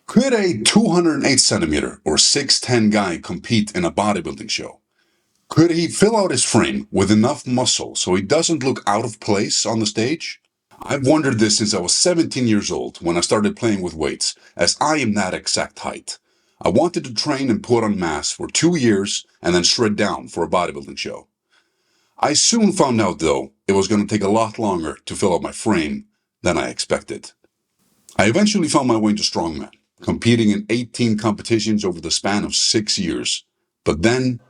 Could a 208 centimeter or 6'10 guy compete in a bodybuilding show? Could he fill out his frame with enough muscle so he doesn't look out of place on the stage? I've wondered this since I was 17 years old when I started playing with weights, as I am that exact height. I wanted to train and put on mass for 2 years and then shred down for a bodybuilding show. I soon found out though, it was going to take a lot longer to fill out my frame than I expected. I eventually found my way into strongman, competing in 18 competitions over the span of 6 years. But then,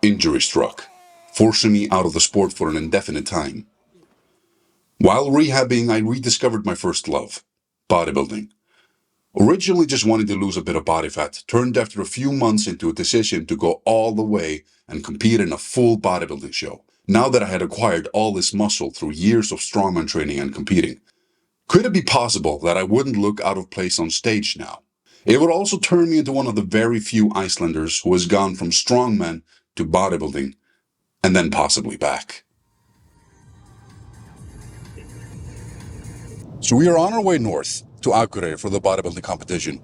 injury struck, forcing me out of the sport for an indefinite time. While rehabbing, I rediscovered my first love, bodybuilding. Originally just wanting to lose a bit of body fat, turned after a few months into a decision to go all the way and compete in a full bodybuilding show, now that I had acquired all this muscle through years of strongman training and competing. Could it be possible that I wouldn't look out of place on stage now? It would also turn me into one of the very few Icelanders who has gone from strongman to bodybuilding and then possibly back. So we are on our way north to Akureyri for the bodybuilding competition.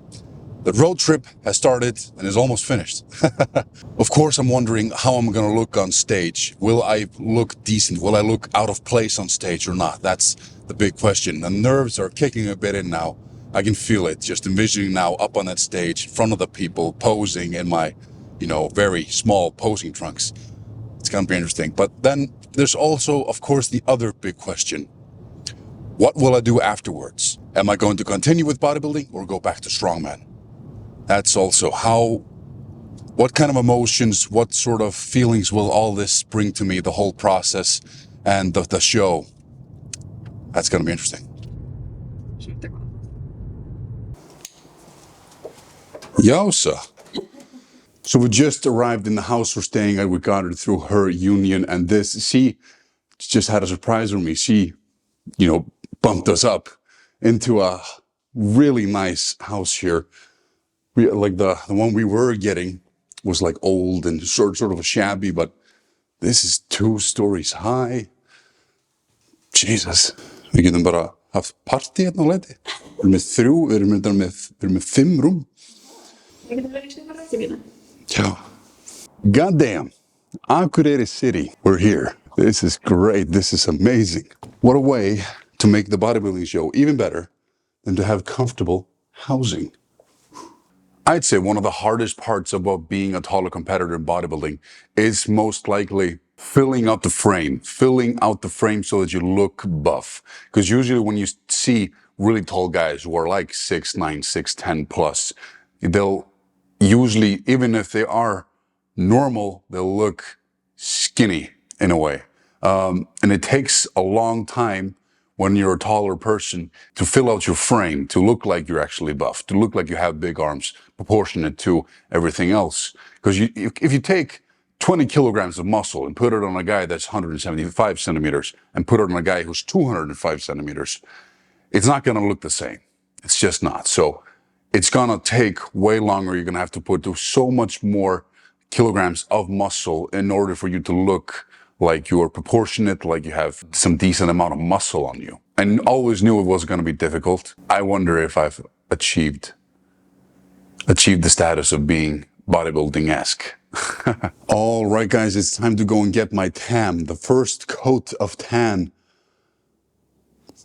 The road trip has started and is almost finished. Of course, I'm wondering how I'm gonna look on stage. Will I look decent? Will I look out of place on stage or not? That's the big question. The nerves are kicking a bit in now. I can feel it, just envisioning now up on that stage, in front of the people, posing in my, very small posing trunks. It's gonna be interesting. But then there's also, of course, the other big question. What will I do afterwards? Am I going to continue with bodybuilding or go back to strongman? That's also what kind of emotions, what sort of feelings will all this bring to me, the whole process and the show? That's going to be interesting. Yosa. So we just arrived in the house we're staying at. We got her through her union, and she just had a surprise for me. She, bumped us up into a really nice house here. Like the one we were getting was like old and sort of a shabby, but this is 2 stories high. Jesus. Við getum bara haft partí hérna á leiti. Við erum með 5 rúm. Já. Goddamn. Akureyri City. We're here. This is great. This is amazing. What a way to make the bodybuilding show even better than to have comfortable housing. I'd say one of the hardest parts about being a taller competitor in bodybuilding is most likely filling out the frame so that you look buff. Because usually when you see really tall guys who are like 6'9", 6'10 plus, they'll usually, even if they are normal, they'll look skinny in a way. And it takes a long time when you're a taller person to fill out your frame, to look like you're actually buff, to look like you have big arms proportionate to everything else. Because if you take 20 kilograms of muscle and put it on a guy that's 175 centimeters and put it on a guy who's 205 centimeters, it's not going to look the same. It's just not. So it's going to take way longer. You're going to have to put so much more kilograms of muscle in order for you to look like you're proportionate, like you have some decent amount of muscle on you. And always knew it was going to be difficult. I wonder if I've achieved the status of being bodybuilding-esque. All right, guys, it's time to go and get my tan, the first coat of tan.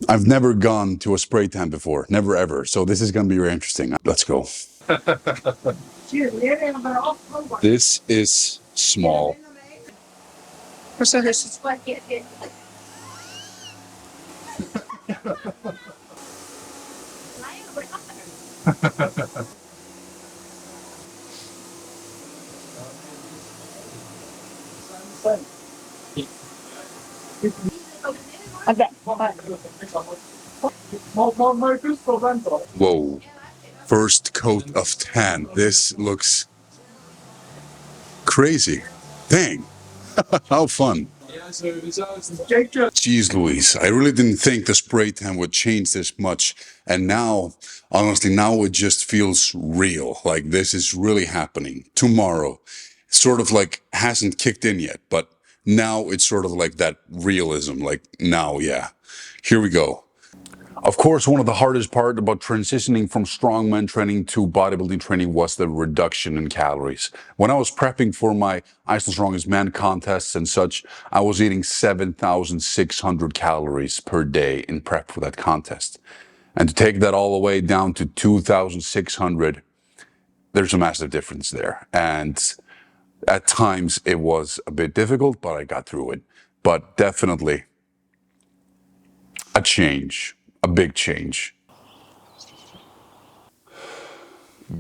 I've never gone to a spray tan before, never ever. So this is going to be very interesting. Let's go. This is small. Whoa. First coat of tan. This looks crazy. Dang. How fun. Jeez Louise, I really didn't think the spray tan would change this much. And now, honestly, now it just feels real. Like this is really happening. Tomorrow, sort of like hasn't kicked in yet, but now it's sort of like that realism. Like now, yeah. Here we go. Of course, one of the hardest part about transitioning from strongman training to bodybuilding training was the reduction in calories. When I was prepping for my Iceland Strongest Man contests and such, I was eating 7,600 calories per day in prep for that contest. And to take that all the way down to 2,600, there's a massive difference there. And at times it was a bit difficult, but I got through it. But definitely a change, a big change.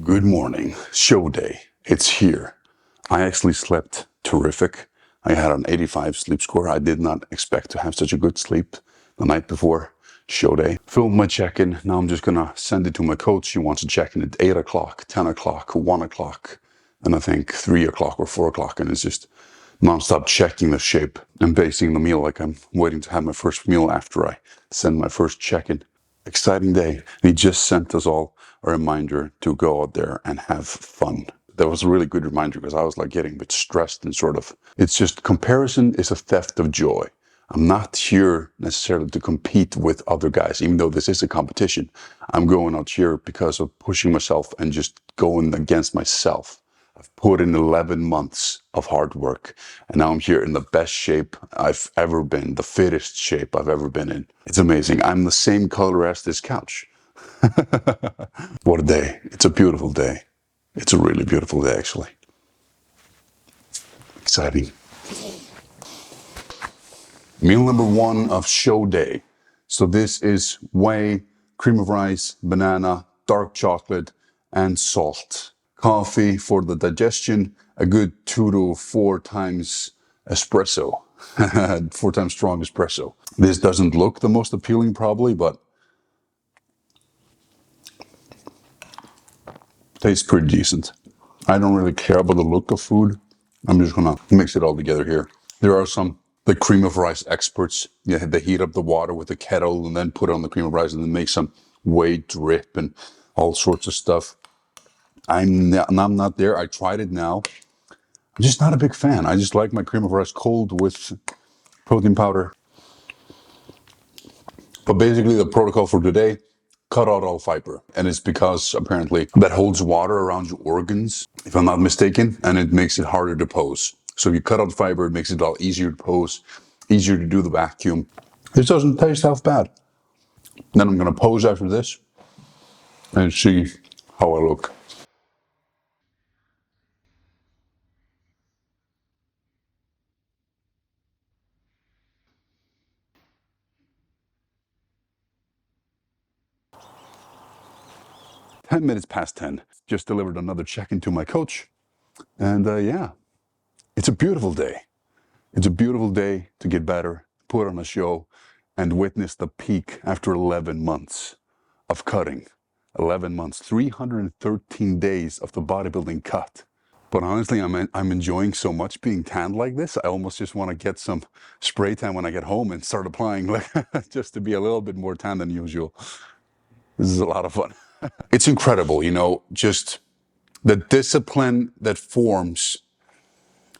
Good morning, show day. It's here. I actually slept terrific. I had an 85 sleep score. I did not expect to have such a good sleep the night before show day. Filmed my check-in. Now I'm just gonna send it to my coach. She wants to check in at 8 o'clock, 10 o'clock, 1 o'clock, and I think 3 o'clock or 4 o'clock. And it's just non-stop checking the shape and basing the meal like I'm waiting to have my first meal after I send my first check-in. Exciting day. He just sent us all a reminder to go out there and have fun. That was a really good reminder because I was like getting a bit stressed and sort of, it's just comparison is a theft of joy. I'm not here necessarily to compete with other guys, even though this is a competition. I'm going out here because of pushing myself and just going against myself. I've put in 11 months of hard work, and now I'm here in the best shape I've ever been, the fittest shape I've ever been in. It's amazing. I'm the same color as this couch. What a day. It's a beautiful day. It's a really beautiful day, actually. Exciting. Meal number one of show day. So this is whey, cream of rice, banana, dark chocolate, and salt. Coffee for the digestion, a good 2 to 4 times espresso, 4 times strong espresso. This doesn't look the most appealing probably, but tastes pretty decent. I don't really care about the look of food. I'm just gonna mix it all together here. There are some the cream of rice experts. Yeah, they heat up the water with a kettle and then put on the cream of rice and then make some whey drip and all sorts of stuff. I'm not there. I tried it now. I'm just not a big fan. I just like my cream of rice cold with protein powder. But basically the protocol for today, cut out all fiber. And it's because apparently that holds water around your organs, if I'm not mistaken, and it makes it harder to pose. So if you cut out fiber, it makes it a lot easier to pose, easier to do the vacuum. This doesn't taste half bad. Then I'm gonna pose after this and see how I look. 10 minutes past 10. Just delivered another check-in to my coach. And yeah, it's a beautiful day. It's a beautiful day to get better, put on a show, and witness the peak after 11 months of cutting. 11 months, 313 days of the bodybuilding cut. But honestly, I'm enjoying so much being tanned like this. I almost just want to get some spray tan when I get home and start applying, like just to be a little bit more tan than usual. This is a lot of fun. It's incredible, you know, just the discipline that forms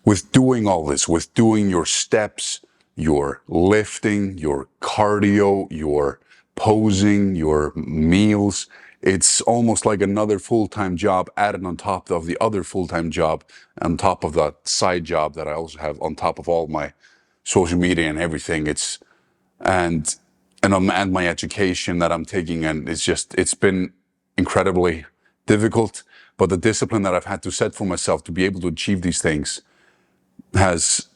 with doing all this, with doing your steps, your lifting, your cardio, your posing, your meals. It's almost like another full-time job added on top of the other full-time job, on top of that side job that I also have on top of all my social media and everything. It's and and my education that I'm taking, and it's been incredibly difficult. But the discipline that I've had to set for myself to be able to achieve these things has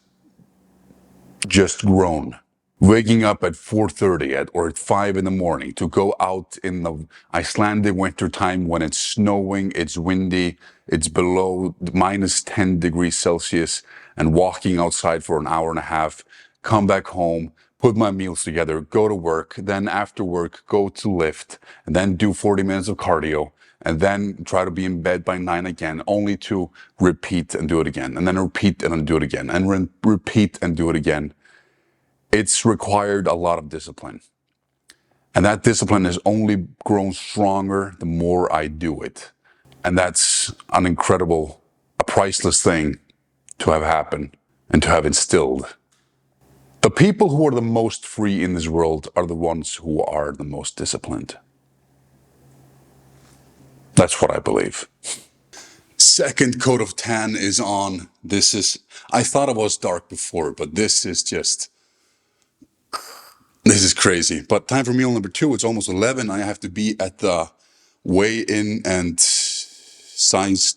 just grown. Waking up at 4:30 or at 5 in the morning to go out in the Icelandic winter time when it's snowing, it's windy, it's below minus 10 degrees Celsius, and walking outside for an hour and a half, come back home, put my meals together, go to work, then after work, go to lift, and then do 40 minutes of cardio, and then try to be in bed by 9 again, only to repeat and do it again, and then repeat and then do it again, and repeat and do it again. It's required a lot of discipline. And that discipline has only grown stronger the more I do it. And that's an incredible, a priceless thing to have happened and to have instilled. The people who are the most free in this world are the ones who are the most disciplined. That's what I believe. Second coat of tan is on. I thought it was dark before, but this is crazy. But time for meal number 2. It's almost 11. I have to be at the weigh-in and size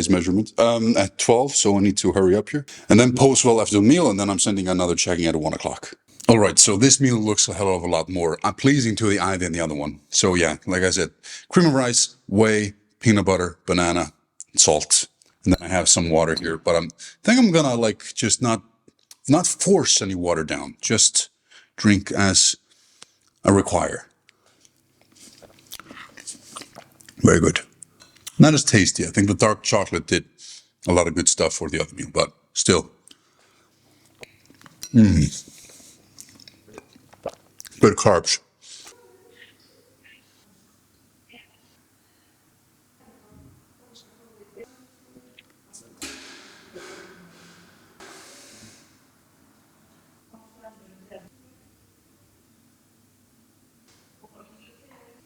measurement at 12, so I need to hurry up here. And then post well after the meal, and then I'm sending another checking at 1 o'clock. All right, so this meal looks a hell of a lot more pleasing to the eye than the other one. So yeah, like I said, cream of rice, whey, peanut butter, banana, salt, and then I have some water here. But I think I'm gonna like just not force any water down, just drink as I require. Very good. Not as tasty. I think the dark chocolate did a lot of good stuff for the other meal, but still. Good carbs.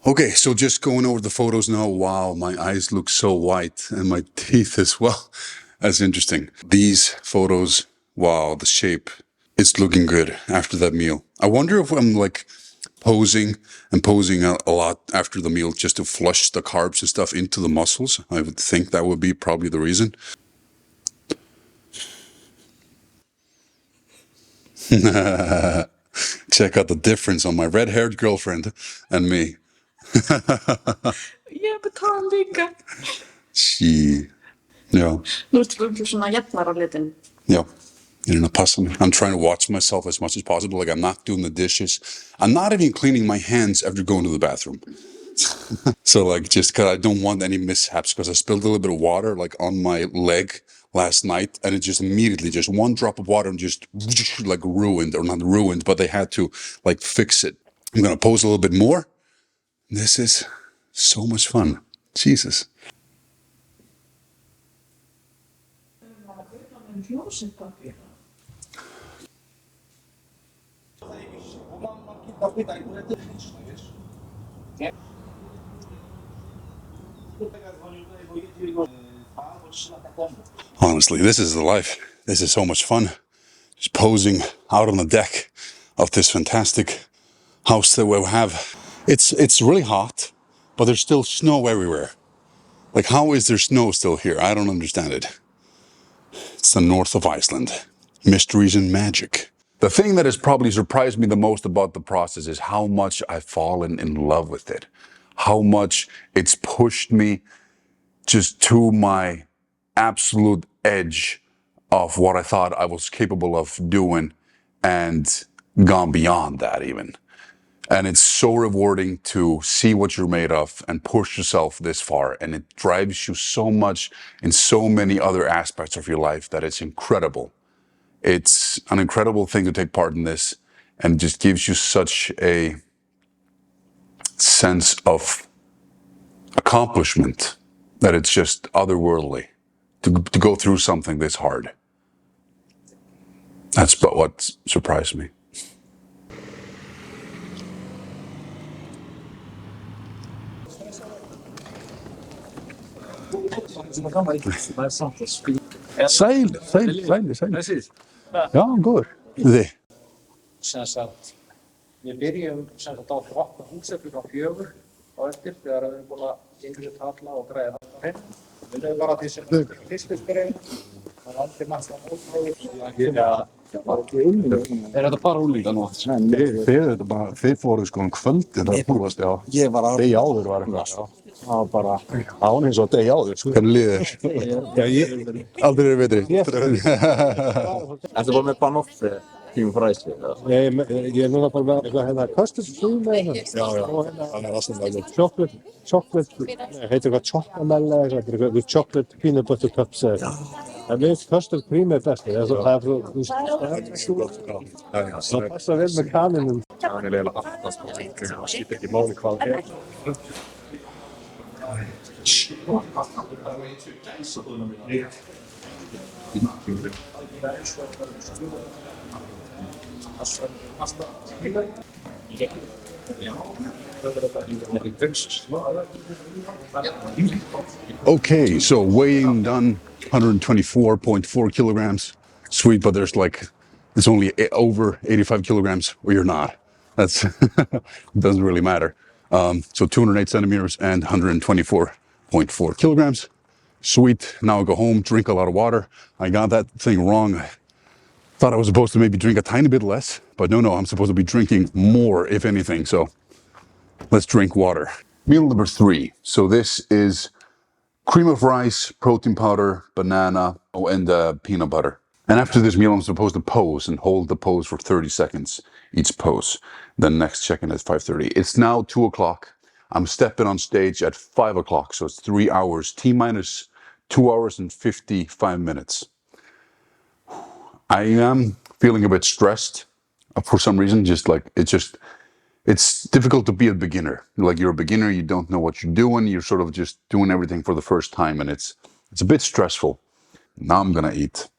Okay, so just going over the photos now. Wow, my eyes look so white and my teeth as well. That's interesting. These photos, wow, the shape. It's looking good after that meal. I wonder if I'm like posing a lot after the meal just to flush the carbs and stuff into the muscles. I would think that would be probably the reason. Check out the difference on my red-haired girlfriend and me. Ég betal líka. She, yeah. Nú ertu svona jafnar á litin. Yeah. I'm trying to watch myself as much as possible. Like I'm not doing the dishes. I'm not even cleaning my hands after going to the bathroom. So like just cause I don't want any mishaps because I spilled a little bit of water like on my leg last night and it just immediately just one drop of water and just like ruined or not ruined, but they had to like fix it. I'm going to pose a little bit more. This is so much fun. Jesus. Honestly, this is the life. This is so much fun. Just posing out on the deck of this fantastic house that we have. It's really hot, but there's still snow everywhere. Like, how is there snow still here? I don't understand it. It's the north of Iceland. Mysteries and magic. The thing that has probably surprised me the most about the process is how much I've fallen in love with it. How much it's pushed me just to my absolute edge of what I thought I was capable of doing and gone beyond that even. And it's so rewarding to see what you're made of and push yourself this far. And it drives you so much in so many other aspects of your life that it's incredible. It's an incredible thing to take part in this and just gives you such a sense of accomplishment that it's just otherworldly to go through something this hard. That's but what surprised me. Sæl. Já, góður. Þið? Sem sagt, við byrjum sem sagt á flotta húsi klukkan 4 á eftir þegar við erum búin að innrita alla og græða þetta hrein. Við erum bara því sem fyrstu spyrjum, það er aldrei mannst að móta. Þetta bara úlíka nú? Þið fóruð sko kvöldin að búast, já. Ég var á Degi áður var eitthvað. Það var bara Án eins og degi áður, sko. Hvernig líður þér? Aldrei er betri. Ertu bara með banoffri tíma fræsli? Ég núna bara með eitthvað hérna custard cream eða eitthvað. Já. Og hérna Það er aðstæðan chocolate, heitir eitthvað chocolate eða eitthvað, chocolate peanut butter cups eða eitthvað. En við custard cream best, það passar vel með kaninum. Það er eiginlega aftast og það skiptir ekki máli hvað það er. Okay, so weighing done, 124.4 kilograms. Sweet, but there's like, it's only over 85 kilograms or you're not. That's, doesn't really matter. So 208 centimeters and 124.4 kilograms. Sweet, now I go home, drink a lot of water. I got that thing wrong. I thought I was supposed to maybe drink a tiny bit less, but no, I'm supposed to be drinking more, if anything. So let's drink water. Meal number 3. So this is cream of rice, protein powder, banana, and peanut butter. And after this meal, I'm supposed to pose and hold the pose for 30 seconds each pose. Then next check-in at 5:30. It's now 2 o'clock. I'm stepping on stage at 5 o'clock, so it's 3 hours, T minus 2 hours and 55 minutes. I am feeling a bit stressed for some reason, it's difficult to be a beginner. Like you're a beginner, you don't know what you're doing. You're sort of just doing everything for the first time, and it's a bit stressful. Now I'm gonna eat.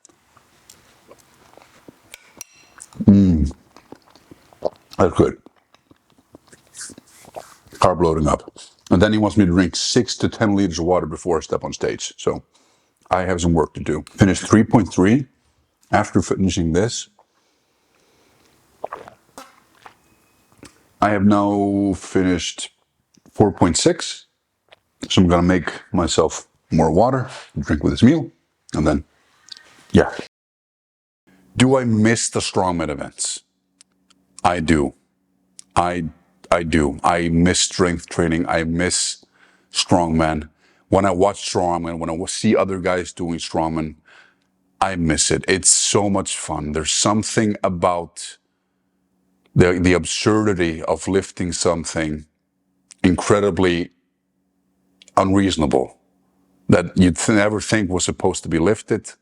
That's good. Carb loading up. And then he wants me to drink 6 to 10 liters of water before I step on stage. So I have some work to do. Finished 3.3. After finishing this, I have now finished 4.6. So I'm gonna make myself more water, drink with this meal, and then, yeah. Do I miss the strongman events? I do. I I do. I miss strength training. I miss strongman. When I watch strongman, when I see other guys doing strongman, I miss it. It's so much fun. There's something about the absurdity of lifting something incredibly unreasonable that you'd never think was supposed to be lifted,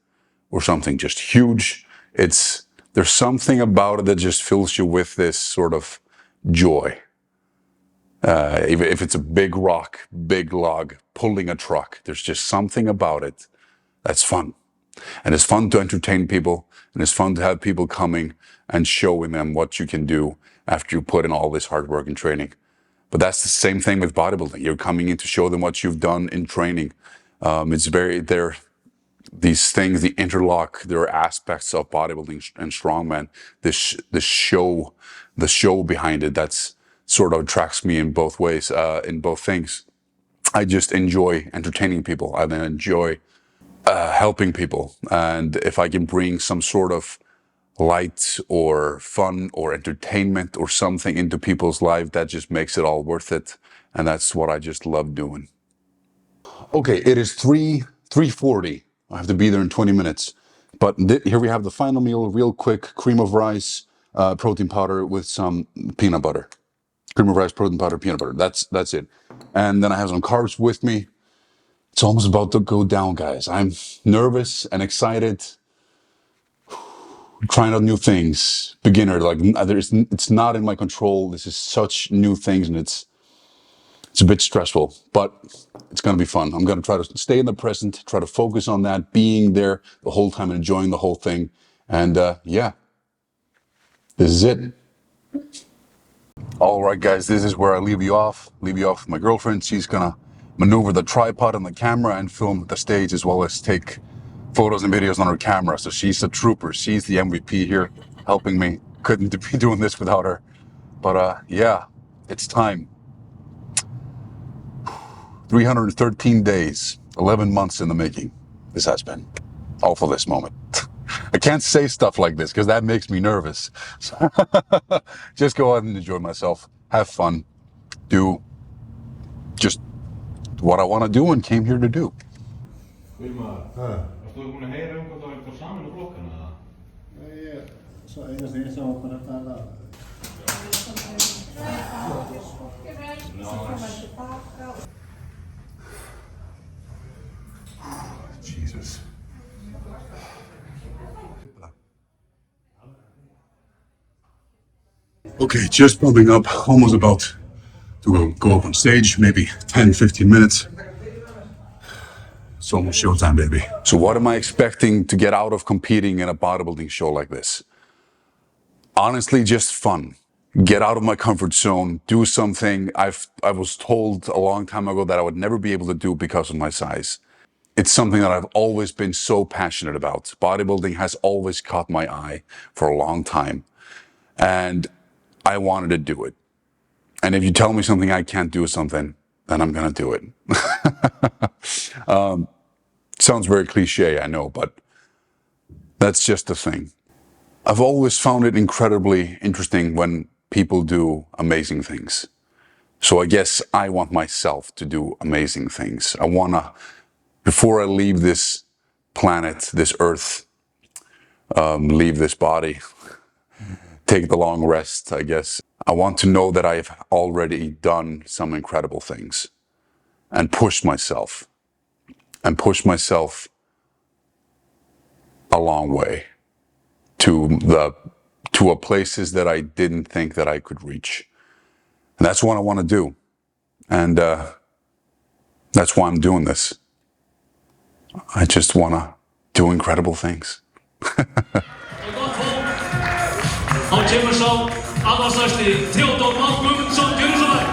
or something just huge. There's something about it that just fills you with this sort of joy. If it's a big rock, big log, pulling a truck, there's just something about it that's fun. And it's fun to entertain people, and it's fun to have people coming and showing them what you can do after you put in all this hard work and training. But that's the same thing with bodybuilding. You're coming in to show them what you've done in training. These things, the interlock, there are aspects of bodybuilding and strongman. The show behind it, that's sort of attracts me in both ways, in both things. I just enjoy entertaining people. I enjoy helping people. And if I can bring some sort of light or fun or entertainment or something into people's life, that just makes it all worth it. And that's what I just love doing. Okay, it is 3:40. I have to be there in 20 minutes. But here we have the final meal, real quick, cream of rice, protein powder with some peanut butter. Cream of rice, protein powder, peanut butter. That's it. And then I have some carbs with me. It's almost about to go down, guys. I'm nervous and excited, trying out new things. Beginner, like it's not in my control. This is such new things, and it's a bit stressful, but it's gonna be fun. I'm gonna try to stay in the present, try to focus on that, being there the whole time and enjoying the whole thing. And yeah, this is it. All right, guys, this is where I leave you off with my girlfriend. She's gonna maneuver the tripod and the camera and film the stage, as well as take photos and videos on her camera. So she's a trooper. She's the MVP here, helping me. Couldn't be doing this without her. But yeah, it's time. 313 days, 11 months in the making. This has been all for this moment. I can't say stuff like this because that makes me nervous. So just go ahead and enjoy myself. Have fun. Do just what I want to do and came here to do. Vilma, varst þú búinn að heyra hvað það er saman á flokkana eða? Nei, eina sem ég sá bara tala. Jesus. Okay, just bumping up, almost about to go up on stage, maybe 10, 15 minutes. It's almost showtime, baby. So what am I expecting to get out of competing in a bodybuilding show like this? Honestly, just fun. Get out of my comfort zone, do something I was told a long time ago that I would never be able to do because of my size. It's something that I've always been so passionate about. Bodybuilding has always caught my eye for a long time, and I wanted to do it. And if you tell me something I can't do something, then I'm gonna do it. Sounds very cliche, I know, but that's just the thing. I've always found it incredibly interesting when people do amazing things. So I guess I want myself to do amazing things. I wanna, before I leave this planet, this earth, leave this body, take the long rest, I guess, I want to know that I've already done some incredible things and pushed myself a long way to places that I didn't think that I could reach. And that's what I want to do. And that's why I'm doing this. I just want to do incredible things. Þá kemur sá aðalstærsti Theodór Már Guðmundsson, gjörðu svo vel.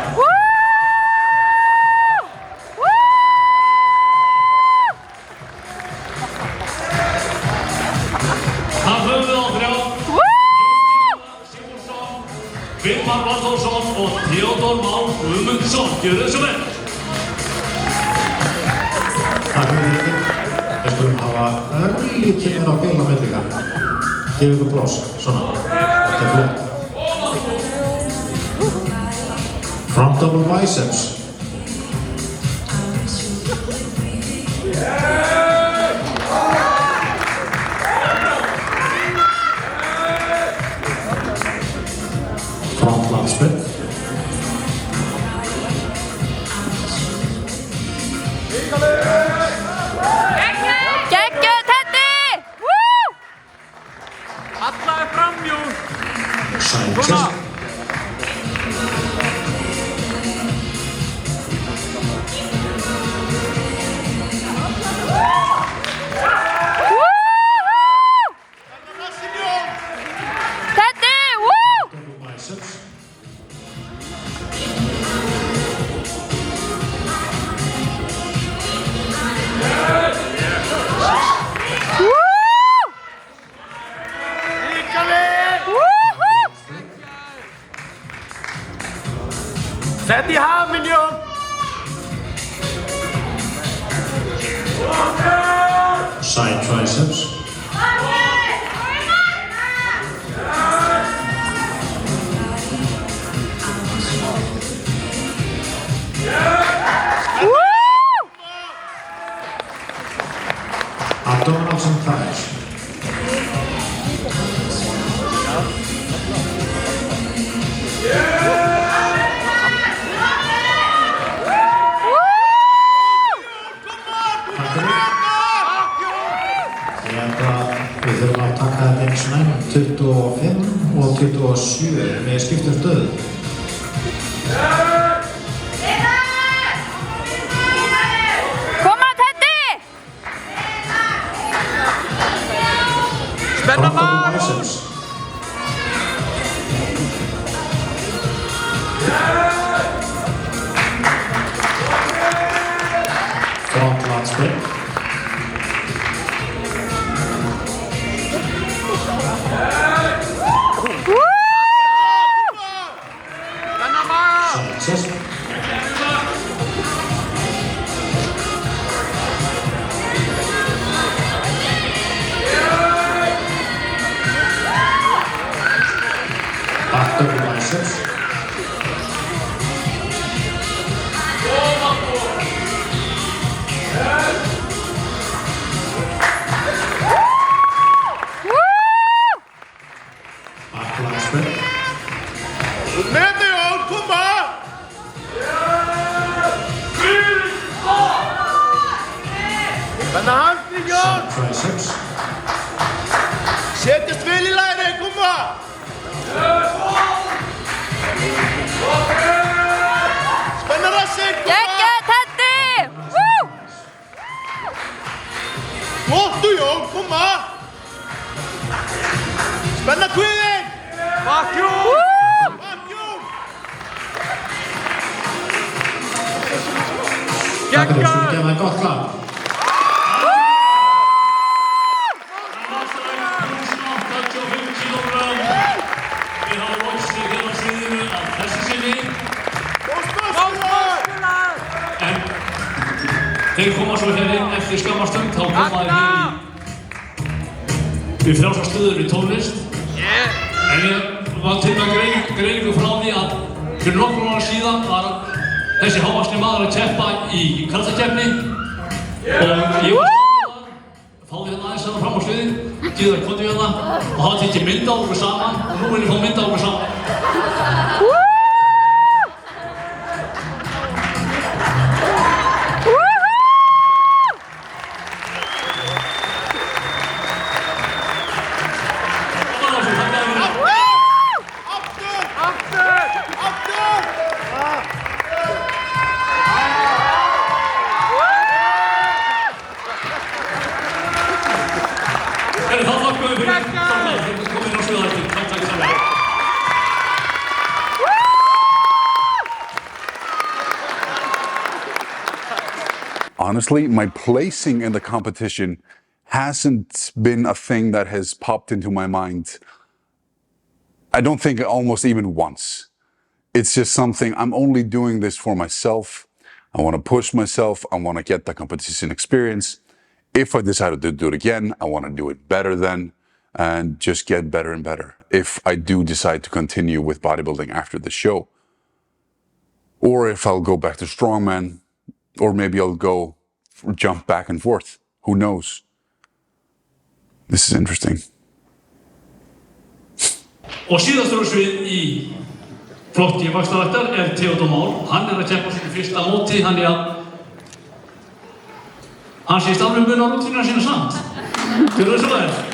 Þar höfum við á þrjá, Jón Sigurðsson, Vilmar Valþórsson og Theodór Már Guðmundsson, gjörðu svo vel. Takk fyrir þetta. Við skulum hafa örlítið á bíl á milli. Gefið ykkur pláss, svona. Þetta er flott. Front double biceps. Front lat split. Side chest. Double biceps. Sett í hafinn, Jón! Side triceps. Abdominals and thighs. Við þurfum að taka þetta eins og næm 25 og 27 með skiptum stöðu. Koma Teddy! Spenna maður! Front lat split. Side chest. Back double biceps. Back lat split. Spenna handlið, Jón! Side triceps. Setjast vel í læri, koma! Spenna rassinn, koma! Geggja Teddy! Flottu, Jón, koma! Spenna kviðinn! Takk fyrir að gefa það gott klapp. Við hafa loksið hér á sviðinu að þessu sinni. En þeir koma svo hér inn eftir skamma stund, þá koma þeir hér í frjálsar stöður í tónlist. En ég var til með greiningu frá því að fyrir nokkrum ára síðan var þessi hávaxni maður að keppa í karlakeppni og ég var fáði hérna aðeins hérna fram á sviði, Gíðar kom til hérna og hafa tekið mynda á okkur saman og nú vil ég fá mynda á okkur saman. Honestly, my placing in the competition hasn't been a thing that has popped into my mind. I don't think almost even once. It's just something, I'm only doing this for myself. I want to push myself. I want to get the competition experience. If I decide to do it again, I want to do it better then and just get better and better. If I do decide to continue with bodybuilding after the show, or if I'll go back to strongman, or maybe I'll go jump back and forth. Who knows? This is interesting. Og síðastur á svið í flokki vaxtarræktar Theodor Már. Hann að keppa sínu fyrsta móti, hann sé stafnum mun á rútínuna sína samt. Gjörðu þess að það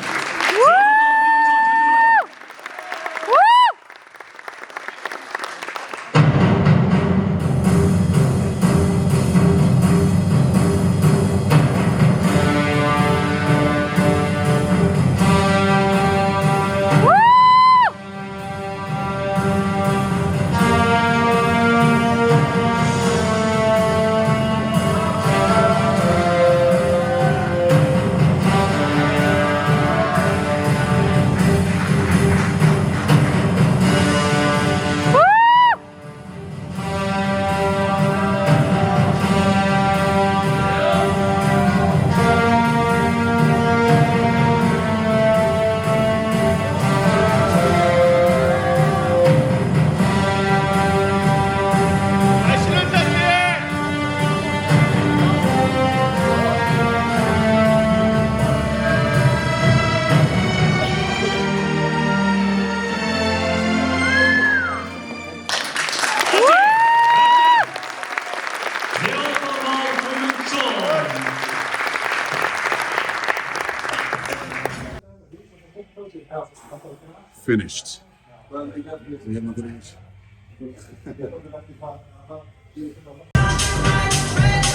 Finished.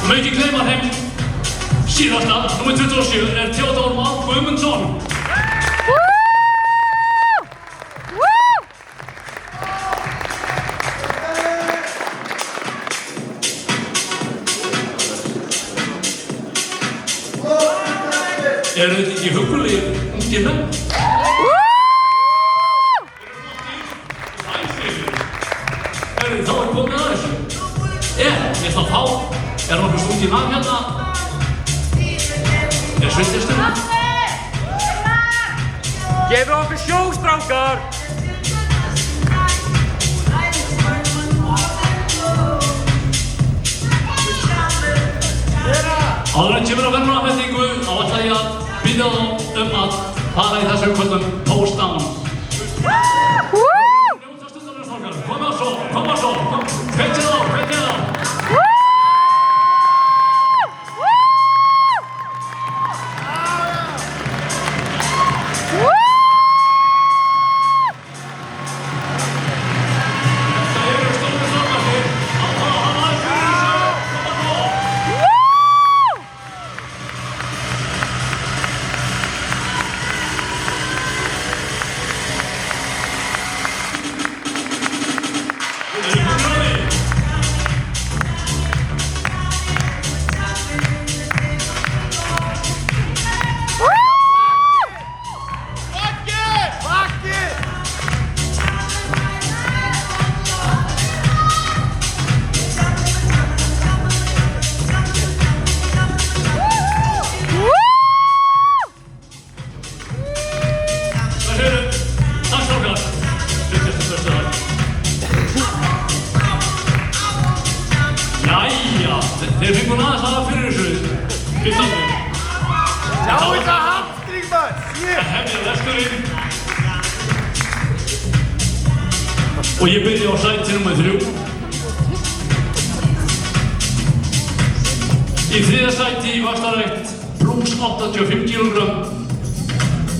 Má ekki gleyma þeim síðasta, númer 27, Theodor Már Guðmundsson. Eru þetta ekki huggulegir ungir menn? Þá komið að þessu. Ég ætla að fá, nokkuð stungið mann hérna. Sveitisturinn. Gefið okkur sjó, strákar! Áður en kemur á verðlaunafendingu, þá ætla ég að biðja þá að fara í þessu umhverfum post-down. Kom á svo, hvetið þá. fyrir þessu. Fyrstandi. Sjá þetta hamstring maður, shit! Hefja lesturinn. Og ég byrja á sæti nr. 3. Í þriðja sæti í vaxtarækt plus 85 kg.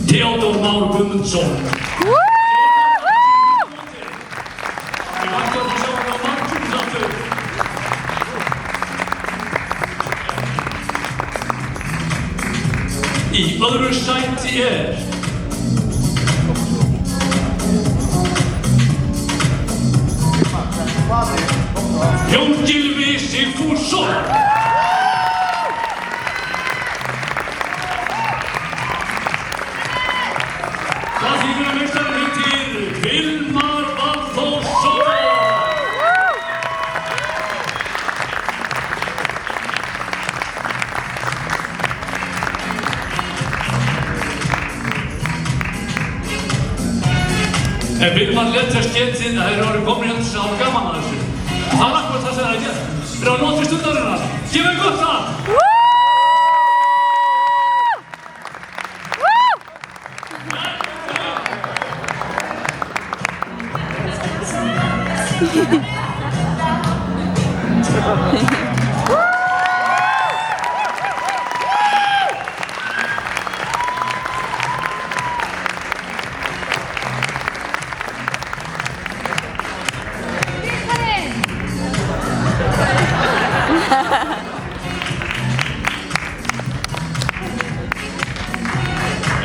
Theodor Már Guðmundsson. Ég vakti að sjá hann á margumsáttur. Í öðru sæti Jón Gylfi Sigfússon. Það þýðir að meistarinn heitir Vilmar Valþórsson. En Vilmar lét þess getið að þeir eru komin hérna til að hafa gaman að þessu. Það er akkurat það sem það er að gera. Þeir eru að nota stundarinnar. Gefum gott það!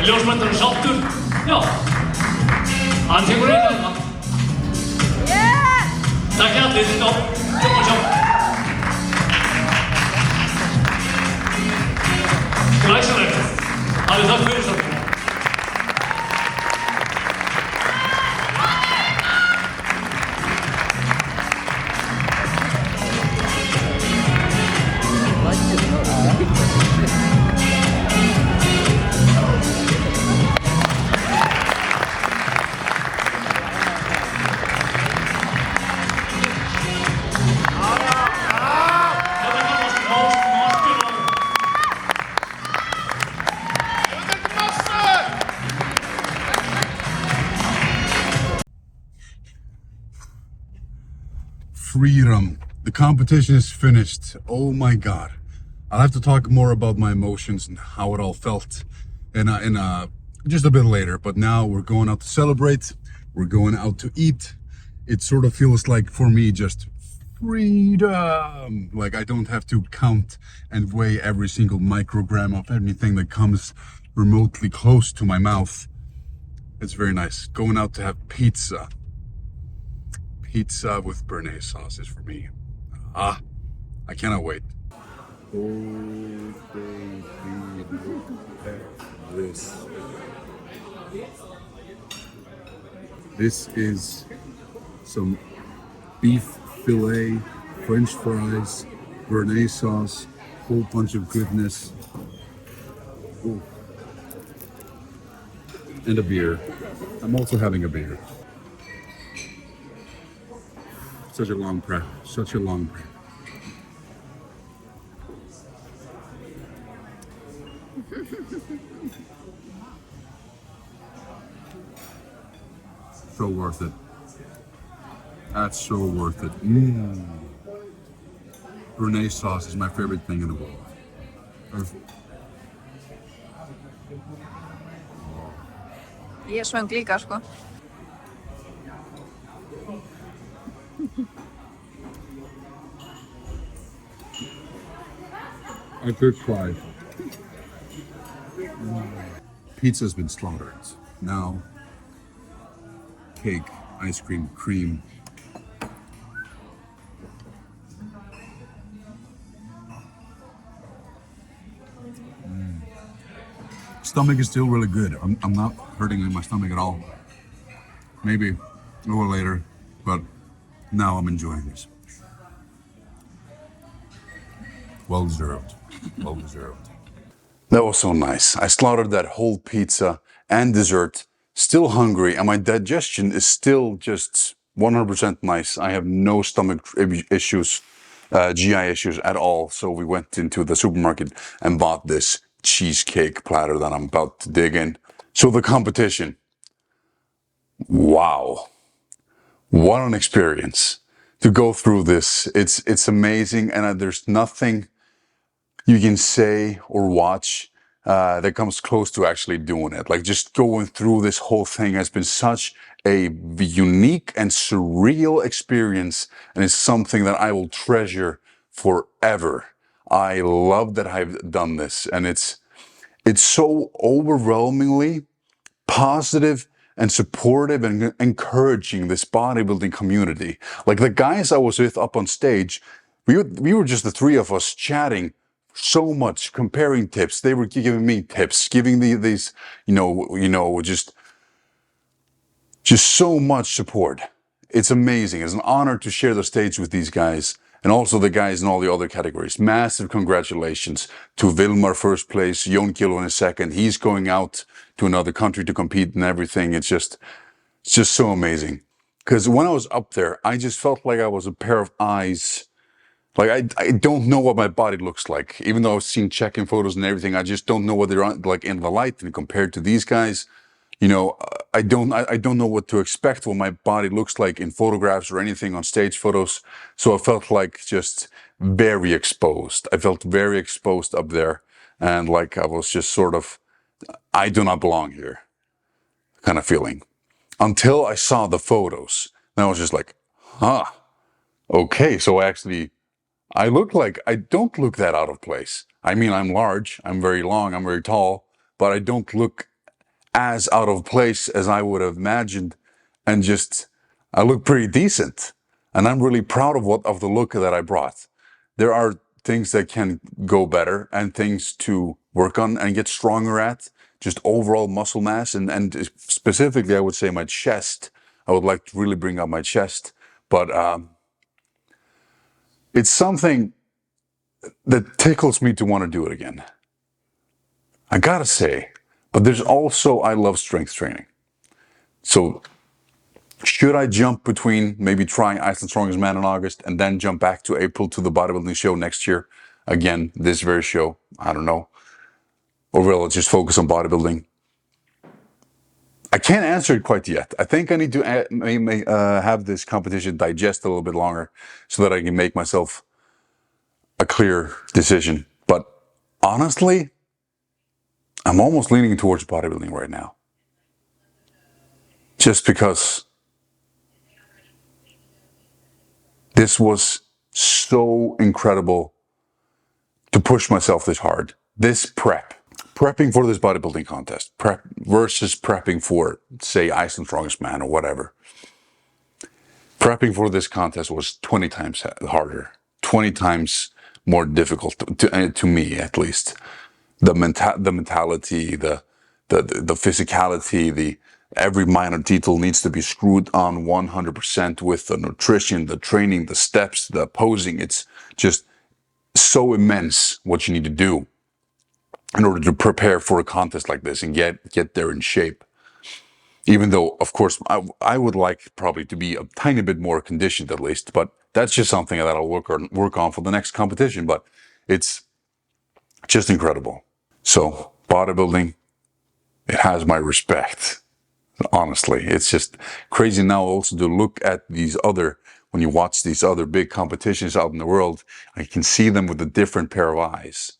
Ljósmyndarinn sáttur. Já. Hann tekur eina hérna. Takk hjá allir. Já, sjáum að sjá. Glæsilegt. Hafið takk fyrir sáttur. Freedom. The competition is finished. Oh my God. I'll have to talk more about my emotions and how it all felt in just a bit later. But now we're going out to celebrate. We're going out to eat. It sort of feels like for me just freedom. Like I don't have to count and weigh every single microgram of anything that comes remotely close to my mouth. It's very nice. Going out to have pizza. Pizza with béarnaise sauce is for me. I cannot wait. Oh, baby, look at this. This is some beef fillet, French fries, béarnaise sauce, whole bunch of goodness. Ooh. And a beer. I'm also having a beer. Such a long prep. Such a long prep. So worth it. That's so worth it. Béarnaise sauce is my favorite thing in the world. Ég svöng líka, sko. A good try. Pizza's been slaughtered. Now, cake, ice cream, cream. Stomach is still really good. I'm not hurting in my stomach at all. Maybe a little later, but now I'm enjoying this. Well deserved. Well deserved. That was so nice. I slaughtered that whole pizza and dessert. Still hungry, and my digestion is still just 100% nice. I have no stomach issues GI issues at all. So we went into the supermarket and bought this cheesecake platter that I'm about to dig in. So the competition, wow, what an experience to go through this. It's amazing, and there's nothing you can say or watch that comes close to actually doing it. Like just going through this whole thing has been such a unique and surreal experience, and it's something that I will treasure forever. I love that I've done this, and it's so overwhelmingly positive and supportive and encouraging, this bodybuilding community. Like the guys I was with up on stage, we were just the three of us chatting so much, comparing tips. They were giving me tips, giving these, just so much support. It's amazing. It's an honor to share the stage with these guys, and also the guys in all the other categories. Massive congratulations to Vilmar first place, Jon Kilo in second. He's going out to another country to compete and everything. It's just so amazing. Because when I was up there, I just felt like I was a pair of eyes. Like I don't know what my body looks like. Even though I've seen check-in photos and everything, I just don't know what they're like in the light. And compared to these guys, I don't know what to expect, what my body looks like in photographs or anything on stage photos. So I felt like just very exposed. I felt very exposed up there, and like I was just sort of, I do not belong here kind of feeling. Until I saw the photos, and I was just like, okay, so I look like, I don't look that out of place. I mean, I'm large, I'm very long, I'm very tall, but I don't look as out of place as I would have imagined, and just I look pretty decent, and I'm really proud of the look that I brought. There are things that can go better and things to work on and get stronger at, just overall muscle mass, and specifically I would say my chest. I would like to really bring up my chest, but it's something that tickles me to want to do it again. I gotta say, but there's also, I love strength training. So should I jump between maybe trying Iceland's Strongest Man in August and then jump back to April to the bodybuilding show next year? Again, this very show, I don't know. Or will I just focus on bodybuilding? I can't answer it quite yet. I think I need to have this competition digest a little bit longer so that I can make myself a clear decision. But honestly, I'm almost leaning towards bodybuilding right now. Just because this was so incredible to push myself this hard. This prepping for this bodybuilding contest, prep versus prepping for, say, Iceland's Strongest Man or whatever. Prepping for this contest was 20 times harder, 20 times more difficult to me, at least. The mentality, the physicality, every minor detail needs to be screwed on 100% with the nutrition, the training, the steps, the posing. It's just so immense what you need to do in order to prepare for a contest like this and get there in shape. Even though, of course, I would like probably to be a tiny bit more conditioned at least, but that's just something that I'll work on for the next competition. But it's just incredible. So bodybuilding, it has my respect. Honestly, it's just crazy now also to look at these other, when you watch these other big competitions out in the world, I can see them with a different pair of eyes.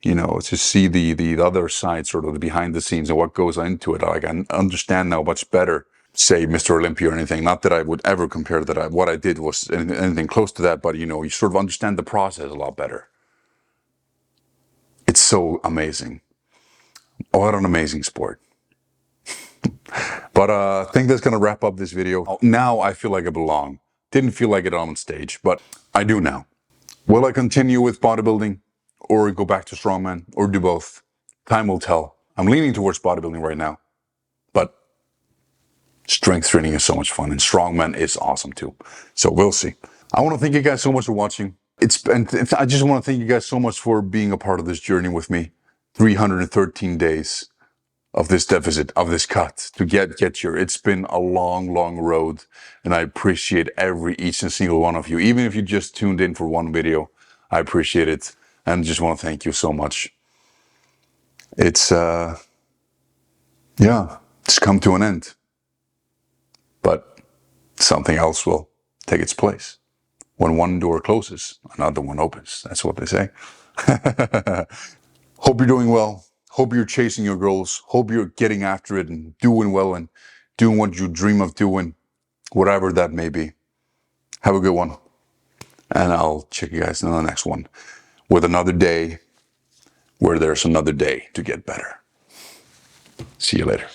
To see the other side, sort of the behind the scenes and what goes into it. Like I understand now much better, say Mr. Olympia or anything. Not that I would ever compare that what I did was anything close to that, but you sort of understand the process a lot better. It's so amazing. What an amazing sport. But I think that's gonna wrap up this video. Now I feel like I belong. Didn't feel like it on stage, but I do now. Will I continue with bodybuilding or go back to strongman or do both? Time will tell. I'm leaning towards bodybuilding right now, but strength training is so much fun and strongman is awesome too. So we'll see. I want to thank you guys so much for watching. I just want to thank you guys so much for being a part of this journey with me. 313 days. of this deficit, of this cut to get here. It's been a long road, and I appreciate each and single one of you. Even if you just tuned in for one video, I appreciate it, and just want to thank you so much. It's it's come to an end, but something else will take its place. When one door closes, another one opens. That's what they say. Hope you're doing well. Hope you're chasing your goals. Hope you're getting after it and doing well and doing what you dream of doing, whatever that may be. Have a good one. And I'll check you guys in the next one with another day where there's another day to get better. See you later.